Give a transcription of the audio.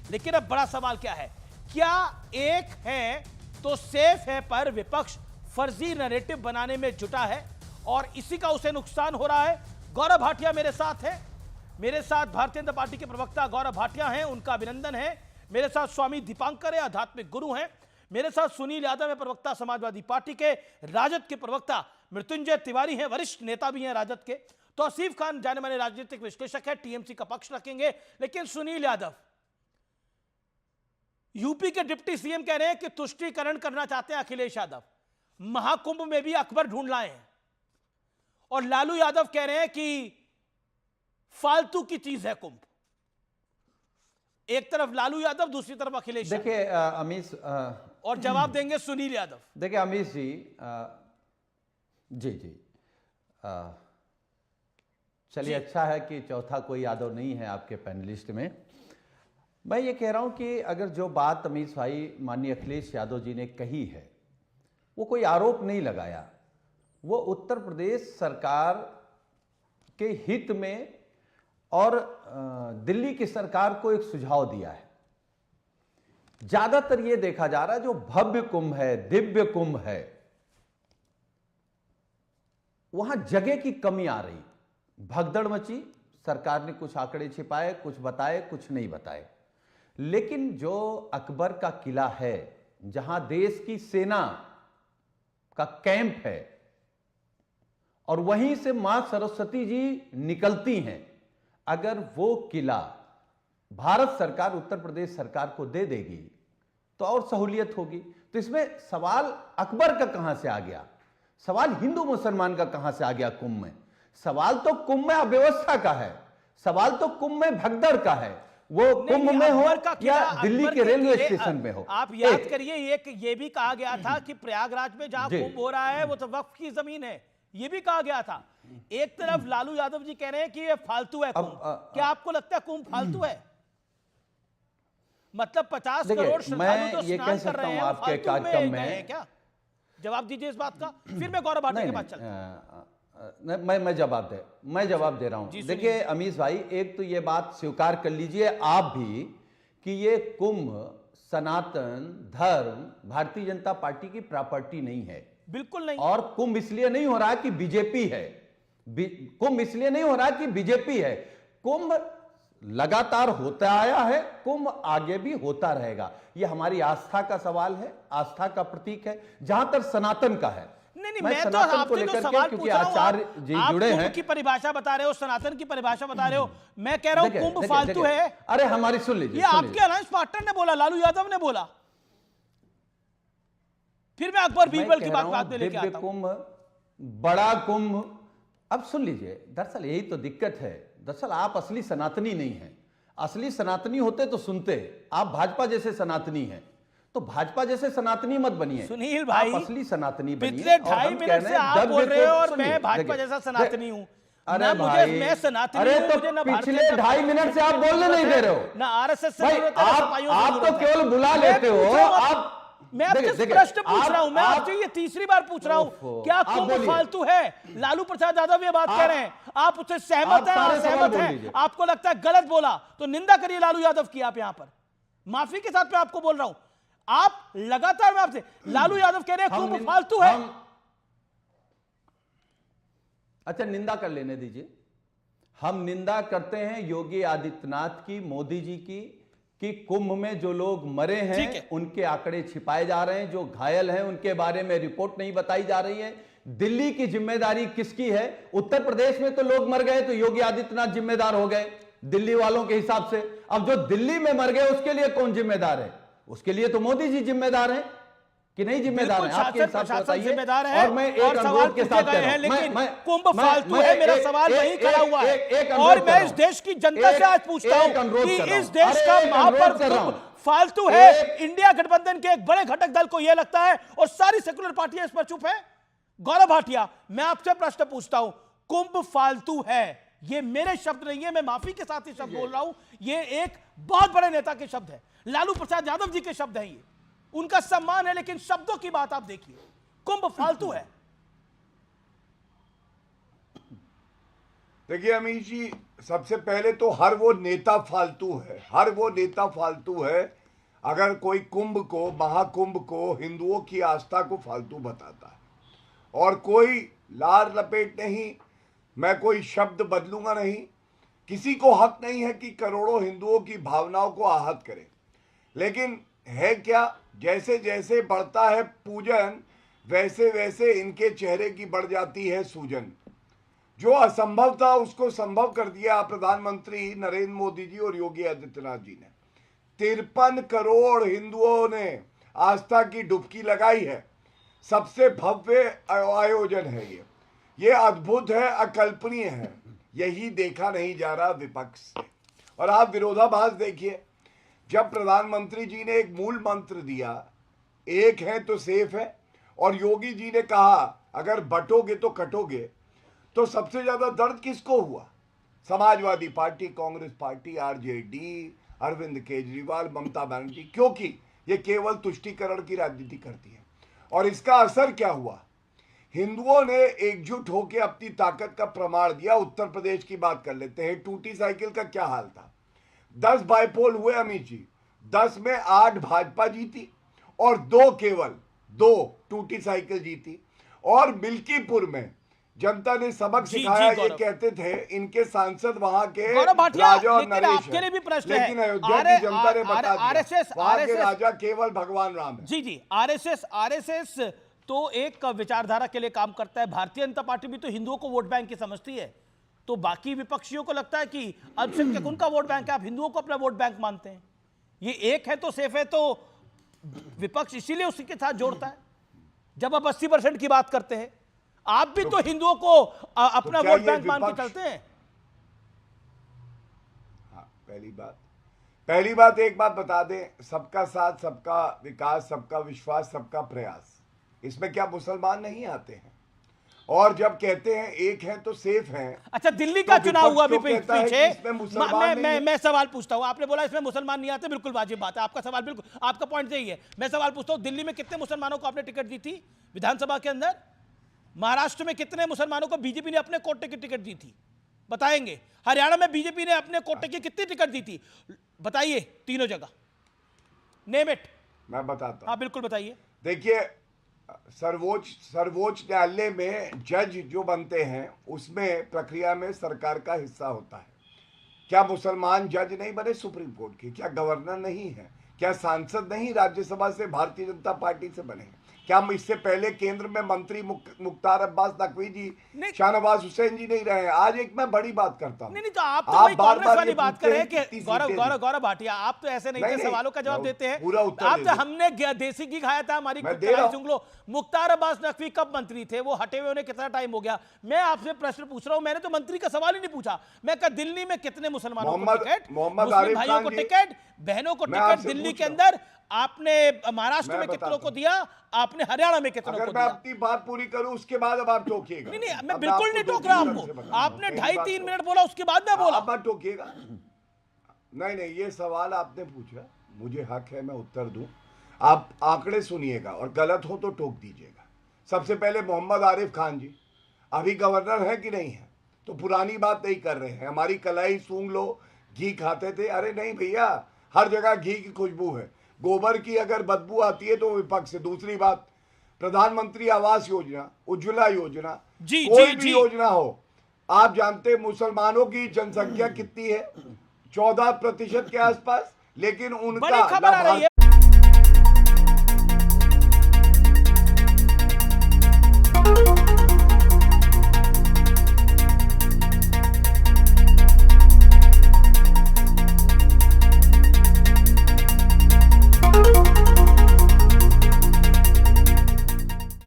लेकिन अब बड़ा सवाल क्या है, क्या एक है तो सेफ है पर विपक्ष फर्जी नैरेटिव बनाने में जुटा है और इसी का उसे नुकसान हो रहा है। गौरव भाटिया मेरे साथ है, मेरे साथ भारतीय जनता पार्टी के प्रवक्ता गौरव भाटिया हैं, उनका अभिनंदन है। मेरे साथ स्वामी दीपांकर है, आध्यात्मिक गुरु हैं। मेरे साथ सुनील यादव है, प्रवक्ता समाजवादी पार्टी के। राजद के प्रवक्ता मृत्युंजय तिवारी हैं, वरिष्ठ नेता भी हैं राजद के। तौसीफ खान जाने माने राजनीतिक विश्लेषक है, टीएमसी का पक्ष रखेंगे। लेकिन सुनील यादव, यूपी के डिप्टी सीएम कह रहे हैं कि तुष्टीकरण करना चाहते हैं अखिलेश यादव, महाकुंभ में भी अकबर ढूंढ लाए हैं। और लालू यादव कह रहे हैं कि फालतू की चीज है कुंभ। एक तरफ लालू यादव, दूसरी तरफ अखिलेश। देखिए अमीश, और जवाब देंगे सुनील यादव। देखिए अमीश जी, जी चलिए, अच्छा है कि चौथा कोई यादव नहीं है आपके पैनलिस्ट में। मैं ये कह रहा हूं कि अगर जो बात अमीश भाई माननीय अखिलेश यादव जी ने कही है, वो कोई आरोप नहीं लगाया, वो उत्तर प्रदेश सरकार के हित में और दिल्ली की सरकार को एक सुझाव दिया है। ज्यादातर ये देखा जा रहा है जो भव्य कुंभ है, दिव्य कुंभ है, वहां जगह की कमी आ रही, भगदड़ मची। सरकार ने कुछ आंकड़े छिपाए, कुछ बताए, कुछ नहीं बताए। लेकिन जो अकबर का किला है, जहां देश की सेना का कैंप है और वहीं से मां सरस्वती जी निकलती हैं, अगर वो किला भारत सरकार उत्तर प्रदेश सरकार को दे देगी तो और सहूलियत होगी। तो इसमें सवाल अकबर का कहां से आ गया, सवाल हिंदू मुसलमान का कहां से आ गया कुंभ में? सवाल तो कुंभ में अव्यवस्था का है, सवाल तो कुंभ में भगदड़ का है, वो कुंभ में हो या दिल्ली के रेलवे स्टेशन में हो। आप याद करिए, ये भी कहा गया था कि प्रयागराज में जहां कुंभ हो रहा है वो तो वक्फ की जमीन है, ये भी कहा गया था। एक तरफ लालू यादव जी कह रहे हैं कि ये फालतू है कुंभ। क्या आपको लगता है कुंभ फालतू है? मतलब 50 करोड़ श्रद्धालु जो स्नान कर रहे हैं आपके कार्यक्रम में क्या? जवाब दीजिए इस बात का, फिर मैं गौरव भाटिया के पास चलता। मैं जवाब दे रहा हूं। देखिए अमीश भाई, एक तो ये बात स्वीकार कर लीजिए आप भी कि ये कुंभ सनातन धर्म भारतीय जनता पार्टी की प्रॉपर्टी नहीं है। बिल्कुल नहीं। और कुंभ इसलिए नहीं हो रहा कि बीजेपी है, कुंभ इसलिए नहीं हो रहा कि बीजेपी है। कुंभ लगातार होता आया है, कुंभ आगे भी होता रहेगा। यह हमारी आस्था का सवाल है, आस्था का प्रतीक है, जहां तक सनातन का है। नहीं, मैं तो आपसे जो सवाल पूछ रहा हूं, आचार्य जी जुड़े हैं, की परिभाषा बता रहे हो, सनातन की परिभाषा बता रहे हो, मैं कह रहा हूं कुंभ फालतू है। अरे हमारी सुन लीजिए, ये आपके अलायंस पार्टनर ने बोला, लालू यादव ने बोला। फिर मैं अकबर बीरबल की बात बाद में लेके आता हूं। कुंभ, बड़ा कुंभ, अब सुन लीजिए, दरअसल यही तो दिक्कत है। दरअसल आप असली सनातनी नहीं हैं। असली सनातनी होते तो सुनते। आप भाजपा जैसे सनातनी हैं, तो भाजपा जैसे सनातनी मत बनिए। सुनील भाई, आप असली सनातनी बनिए। पिछले 2.5 मिनट से आप बोल रहे हो और मैं भाजपा जैसा सनातनी हूं। अरे भाई, मैं सनातनी अरे हूं, तो मुझे ना पिछले 2.5 मिनट से आप बोलने नहीं दे रहे हो ना आरएसएस से। आप तो केवल बुला लेते हो। आप, मैं आपसे प्रश्न पूछ रहा हूं, मैं आपसे ये तीसरी बार पूछ रहा हूं, क्या कुंभ फालतू है? लालू प्रसाद यादव ये बात कह रहे हैं, आप उससे सहमत हैं? सहमत हैं? आपको लगता है गलत बोला तो निंदा करिए लालू यादव की। आप यहां पर माफी के साथ मैं आपको बोल रहा हूं, आप लगातार, मैं आपसे, लालू यादव कह रहे हैं कुंभ फालतू है। अच्छा, निंदा कर लेने दीजिए। हम निंदा करते हैं योगी आदित्यनाथ की, मोदी जी की, कि कुंभ में जो लोग मरे हैं उनके आंकड़े छिपाए जा रहे हैं, जो घायल हैं उनके बारे में रिपोर्ट नहीं बताई जा रही है। दिल्ली की जिम्मेदारी किसकी है? उत्तर प्रदेश में तो लोग मर गए तो योगी आदित्यनाथ जिम्मेदार हो गए दिल्ली वालों के हिसाब से। अब जो दिल्ली में मर गए उसके लिए कौन जिम्मेदार है? उसके लिए तो मोदी जी जिम्मेदार हैं कि नहीं जिम्मेदार हैं? आपके हिसाब से बताइए। जिम्मेदार है। और मैं एक अनुरोध के साथ कह रहा हूं, लेकिन कुंभ फालतू है, मेरा सवाल वही खड़ा हुआ है। और मैं इस देश की जनता से आज पूछता हूं कि इस देश का महापर्व कुंभ फालतू है। इंडिया गठबंधन के एक बड़े घटक दल को यह लगता है और सारी सेकुलर पार्टियां इस पर चुप है। गौरव भाटिया, मैं आपसे प्रश्न पूछता हूं, कुंभ फालतू है, ये मेरे शब्द नहीं है, मैं माफी के साथ ही शब्द बोल रहा हूं, ये एक बहुत बड़े नेता के शब्द है, लालू प्रसाद यादव जी के शब्द हैं, ये उनका सम्मान है, लेकिन शब्दों की बात आप देखिए, कुंभ फालतू है। देखिए अमीश जी, सबसे पहले तो हर वो नेता फालतू है, हर वो नेता फालतू है अगर कोई कुंभ को, महाकुंभ को, हिंदुओं की आस्था को फालतू बताता है। और कोई लार लपेट नहीं, मैं कोई शब्द बदलूंगा नहीं। किसी को हक नहीं है कि करोड़ों हिंदुओं की भावनाओं को आहत करे, लेकिन है क्या, जैसे जैसे बढ़ता है पूजन वैसे वैसे इनके चेहरे की बढ़ जाती है सूजन। जो असंभव था उसको संभव कर दिया प्रधानमंत्री नरेंद्र मोदी जी और योगी आदित्यनाथ जी ने। 53 करोड़ हिंदुओं ने आस्था की डुबकी लगाई है। सबसे भव्य आयोजन है ये अद्भुत है, अकल्पनीय है। यही देखा नहीं जा रहा विपक्ष से। और आप विरोधाभास देखिए, जब प्रधानमंत्री जी ने एक मूल मंत्र दिया, एक है तो सेफ है, और योगी जी ने कहा अगर बटोगे तो कटोगे, तो सबसे ज्यादा दर्द किसको हुआ? Samajwadi party, Congress party, RJD, Arvind Kejriwal, Mamata Banerjee, क्योंकि ये केवल तुष्टीकरण की राजनीति करती है। और इसका असर क्या हुआ? हिंदुओं ने एकजुट होकर अपनी ताकत का प्रमाण दिया। उत्तर प्रदेश की बात कर लेते हैं। टूटी साइकिल का क्या हाल था? 10 बाइपोल हुए अमित जी, 10 में 8 भाजपा जीती और 2 केवल 2 टूटी साइकिल जीती। और मिल्कीपुर में जनता ने सबक सिखाया। ये कहते थे इनके सांसद वहां के राजा और नरेश है, लेकिन अयोध्या की जनता ने बता दिया वहां के राजा केवल भगवान राम है। जी आरएसएस तो एक विचारधारा के लिए काम करता है। भारतीय जनता पार्टी भी तो हिंदुओं को वोट बैंक की समझती है। तो बाकी विपक्षियों को लगता है कि अल्पसंख्यक उनका वोट बैंक है, आप हिंदुओं को अपना वोट बैंक मानते हैं। ये एक है तो सेफ है, तो विपक्ष इसीलिए उसी के साथ जोड़ता है। जब आप 80% की बात करते हैं, आप भी तो हिंदुओं को अपना वोट बैंक मान के चलते हैं। हाँ, पहली बात एक बात बता दें, सबका साथ, सबका विकास, सबका विश्वास, सबका प्रयास, इसमें क्या मुसलमान नहीं आते हैं? और जब कहते हैं एक है तो सेफ है। अच्छा, दिल्ली का चुनाव हुआ अभी पीछे, मैं सवाल पूछता हूं। आपने बोला इसमें मुसलमान नहीं आते, बिल्कुल वाजिब बात है। आपका सवाल बिल्कुल, आपका पॉइंट सही है। मैं सवाल पूछता हूं, दिल्ली में कितने मुसलमानों को आपने टिकट दी थी विधानसभा के अंदर? महाराष्ट्र में कितने मुसलमानों को बीजेपी ने अपने कोटे की टिकट दी थी? बताएंगे। हरियाणा में बीजेपी ने अपने कोटे की कितनी टिकट दी थी? बताइए, तीनों जगह नेम इट। मैं बताता हूं। हाँ बिल्कुल बताइए। देखिए, सर्वोच्च न्यायालय में जज जो बनते हैं उसमें प्रक्रिया में सरकार का हिस्सा होता है। क्या मुसलमान जज नहीं बने सुप्रीम कोर्ट के? क्या गवर्नर नहीं है? क्या सांसद नहीं राज्यसभा से भारतीय जनता पार्टी से बने हैं? क्या इससे पहले केंद्र में मंत्री मुख्तार अब्बास नकवी जी, शाहनवाज हुसैन जी नहीं रहे? आज एक मैं बड़ी बात करता हूं। नहीं तो आप तो वही कांग्रेस वाली बात कर रहे हैं कि गौरव भाटिया, आप तो ऐसे नहीं थे, सवालों का जवाब देते हैं। पूरा उत्तर आप तो हमने देसी घी खाया था, हमारी सुन लो। मुख्तार अब्बास नकवी कब मंत्री थे? वो हटे हुए उन्हें कितना टाइम हो गया? मैं आपसे प्रश्न पूछ रहा हूं। मैंने तो मंत्री का सवाल ही नहीं पूछा। मैं कहा दिल्ली में कितने मुसलमानों को टिकट, मुस्लिम भाइयों को टिकट, बहनों को टिकट दिल्ली के अंदर आपने महाराष्ट्र में कितनों को दिया, आपने हरियाणा में कितनों को दिया? मैं अपनी बात पूरी करूं उसके बाद अब आप टोकिएगा। नहीं, मैं बिल्कुल नहीं टोक रहा आपको। आपने 2.5-3 मिनट बोला, उसके बाद मैं बोला। अब मत टोकिएगा। नहीं, ये सवाल आपने पूछा, मुझे हक है मैं उत्तर दूं। आप आंकड़े सुनिएगा और गलत हो तो टोक दीजिएगा। सबसे पहले मोहम्मद आरिफ खान जी अभी गवर्नर है कि नहीं है? तो पुरानी बात नहीं कर रहे हैं। हमारी कलाई सूंघ लो, घी खाते थे। अरे नहीं भैया, हर जगह घी की खुशबू है। गोबर की अगर बदबू आती है तो विपक्ष से। दूसरी बात, प्रधानमंत्री आवास योजना, उज्ज्वला योजना, कोई भी योजना हो, आप जानते मुसलमानों की जनसंख्या कितनी है? 14% के आसपास, लेकिन उनका बड़ी खबर आ रही है।